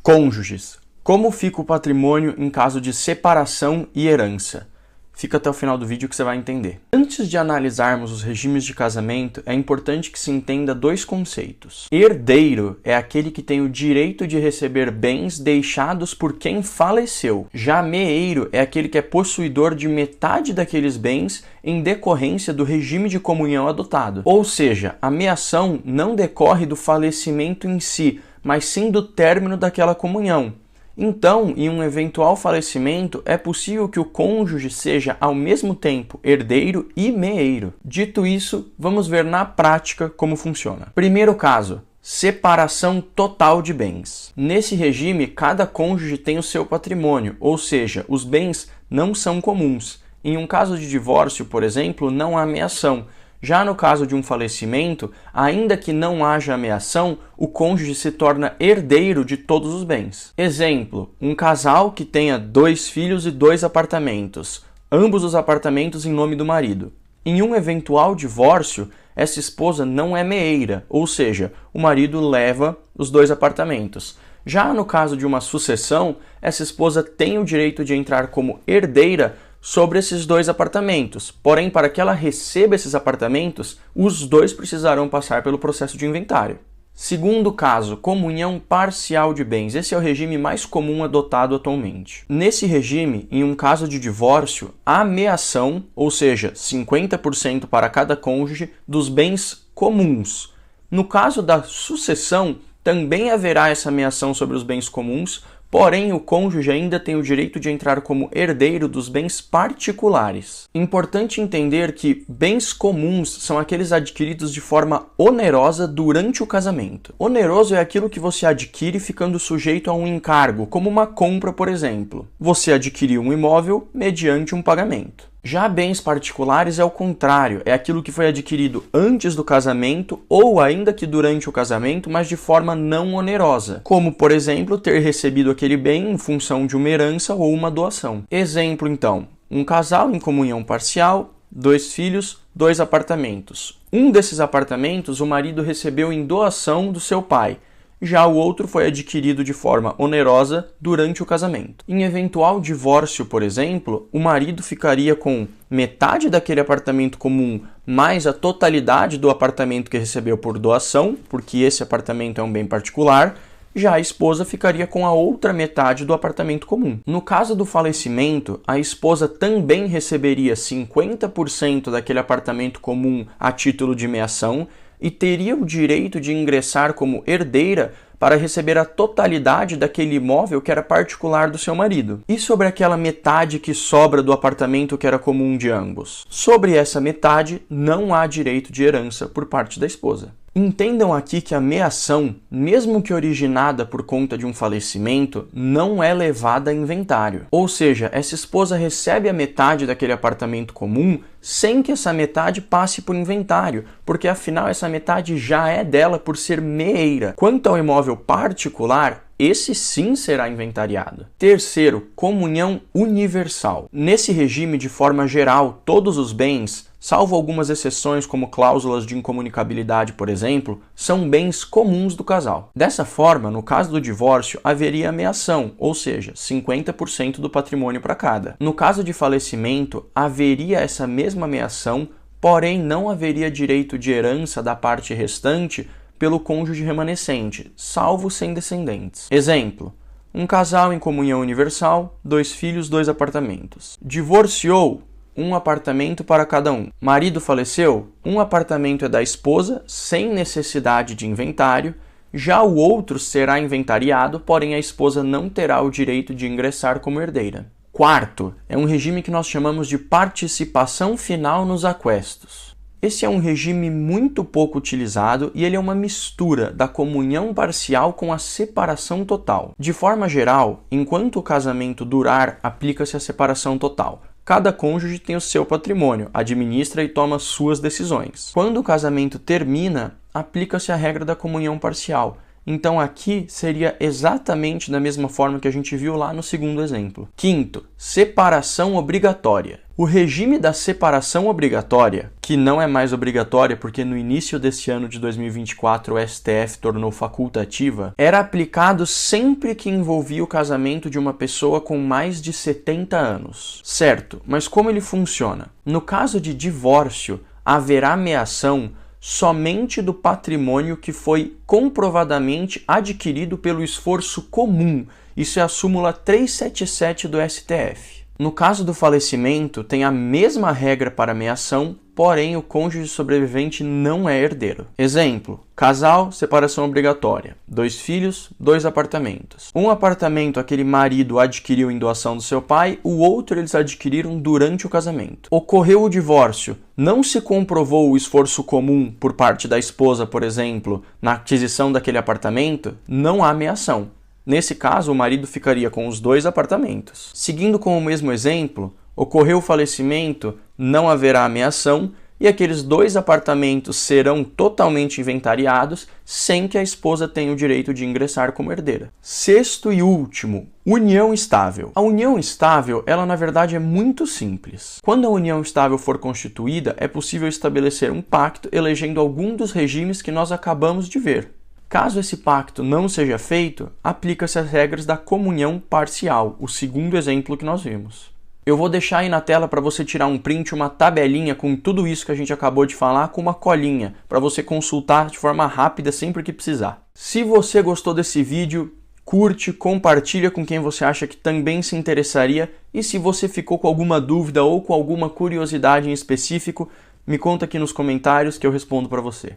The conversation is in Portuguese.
Cônjuges. Como fica o patrimônio em caso de separação e herança? Fica até o final do vídeo que você vai entender. Antes de analisarmos os regimes de casamento, é importante que se entenda dois conceitos. Herdeiro é aquele que tem o direito de receber bens deixados por quem faleceu. Já meeiro é aquele que é possuidor de metade daqueles bens em decorrência do regime de comunhão adotado. Ou seja, a meação não decorre do falecimento em si, mas sim do término daquela comunhão. Então, em um eventual falecimento, é possível que o cônjuge seja ao mesmo tempo herdeiro e meeiro. Dito isso, vamos ver na prática como funciona. Primeiro caso, separação total de bens. Nesse regime, cada cônjuge tem o seu patrimônio, ou seja, os bens não são comuns. Em um caso de divórcio, por exemplo, não há meação. Já no caso de um falecimento, ainda que não haja ameação, o cônjuge se torna herdeiro de todos os bens. Exemplo, um casal que tenha 2 filhos e 2 apartamentos, ambos os apartamentos em nome do marido. Em um eventual divórcio, essa esposa não é meeira, ou seja, o marido leva os 2 apartamentos. Já no caso de uma sucessão, essa esposa tem o direito de entrar como herdeira sobre esses 2 apartamentos. Porém, para que ela receba esses apartamentos, os 2 precisarão passar pelo processo de inventário. Segundo caso, comunhão parcial de bens. Esse é o regime mais comum adotado atualmente. Nesse regime, em um caso de divórcio, há meação, ou seja, 50% para cada cônjuge, dos bens comuns. No caso da sucessão, também haverá essa meação sobre os bens comuns, porém, o cônjuge ainda tem o direito de entrar como herdeiro dos bens particulares. Importante entender que bens comuns são aqueles adquiridos de forma onerosa durante o casamento. Oneroso é aquilo que você adquire ficando sujeito a um encargo, como uma compra, por exemplo. Você adquiriu um imóvel mediante um pagamento. Já bens particulares é o contrário, é aquilo que foi adquirido antes do casamento ou ainda que durante o casamento, mas de forma não onerosa, como, por exemplo, ter recebido aquele bem em função de uma herança ou uma doação. Exemplo, então, um casal em comunhão parcial, 2 filhos, 2 apartamentos. Um desses apartamentos o marido recebeu em doação do seu pai. Já o outro foi adquirido de forma onerosa durante o casamento. Em eventual divórcio, por exemplo, o marido ficaria com metade daquele apartamento comum mais a totalidade do apartamento que recebeu por doação, porque esse apartamento é um bem particular. Já a esposa ficaria com a outra metade do apartamento comum. No caso do falecimento, a esposa também receberia 50% daquele apartamento comum a título de meação e teria o direito de ingressar como herdeira para receber a totalidade daquele imóvel que era particular do seu marido. E sobre aquela metade que sobra do apartamento que era comum de ambos? Sobre essa metade, não há direito de herança por parte da esposa. Entendam aqui que a meação, mesmo que originada por conta de um falecimento, não é levada a inventário. Ou seja, essa esposa recebe a metade daquele apartamento comum sem que essa metade passe por inventário, porque afinal essa metade já é dela por ser meeira. Quanto ao imóvel particular, esse sim será inventariado. Terceiro, comunhão universal. Nesse regime, de forma geral, todos os bens, salvo algumas exceções como cláusulas de incomunicabilidade, por exemplo, são bens comuns do casal. Dessa forma, no caso do divórcio, haveria meação, ou seja, 50% do patrimônio para cada. No caso de falecimento, haveria essa mesma meação, porém não haveria direito de herança da parte restante pelo cônjuge remanescente, salvo sem descendentes. Exemplo, um casal em comunhão universal, 2 filhos, 2 apartamentos. Divorciou, 1 apartamento para cada um. Marido faleceu, 1 apartamento é da esposa, sem necessidade de inventário, já o outro será inventariado, porém a esposa não terá o direito de ingressar como herdeira. Quarto, é um regime que nós chamamos de participação final nos aquestos. Esse é um regime muito pouco utilizado e ele é uma mistura da comunhão parcial com a separação total. De forma geral, enquanto o casamento durar, aplica-se a separação total. Cada cônjuge tem o seu patrimônio, administra e toma suas decisões. Quando o casamento termina, aplica-se a regra da comunhão parcial. Então aqui seria exatamente da mesma forma que a gente viu lá no segundo exemplo. Quinto, separação obrigatória. O regime da separação obrigatória, que não é mais obrigatória porque no início desse ano de 2024 o STF tornou facultativa, era aplicado sempre que envolvia o casamento de uma pessoa com mais de 70 anos. Certo, mas como ele funciona? No caso de divórcio, haverá meação somente do patrimônio que foi comprovadamente adquirido pelo esforço comum. Isso é a súmula 377 do STF. No caso do falecimento, tem a mesma regra para meação, porém o cônjuge sobrevivente não é herdeiro. Exemplo: casal, separação obrigatória. 2 filhos, 2 apartamentos. Um apartamento aquele marido adquiriu em doação do seu pai, o outro eles adquiriram durante o casamento. Ocorreu o divórcio, não se comprovou o esforço comum por parte da esposa, por exemplo, na aquisição daquele apartamento, não há meação. Nesse caso, o marido ficaria com os 2 apartamentos. Seguindo com o mesmo exemplo, ocorreu o falecimento, não haverá meação e aqueles 2 apartamentos serão totalmente inventariados sem que a esposa tenha o direito de ingressar como herdeira. Sexto e último, união estável. A união estável, ela na verdade é muito simples. Quando a união estável for constituída, é possível estabelecer um pacto elegendo algum dos regimes que nós acabamos de ver. Caso esse pacto não seja feito, aplica-se as regras da comunhão parcial, o segundo exemplo que nós vimos. Eu vou deixar aí na tela para você tirar um print, uma tabelinha com tudo isso que a gente acabou de falar, com uma colinha, para você consultar de forma rápida sempre que precisar. Se você gostou desse vídeo, curte, compartilha com quem você acha que também se interessaria, e se você ficou com alguma dúvida ou com alguma curiosidade em específico, me conta aqui nos comentários que eu respondo para você.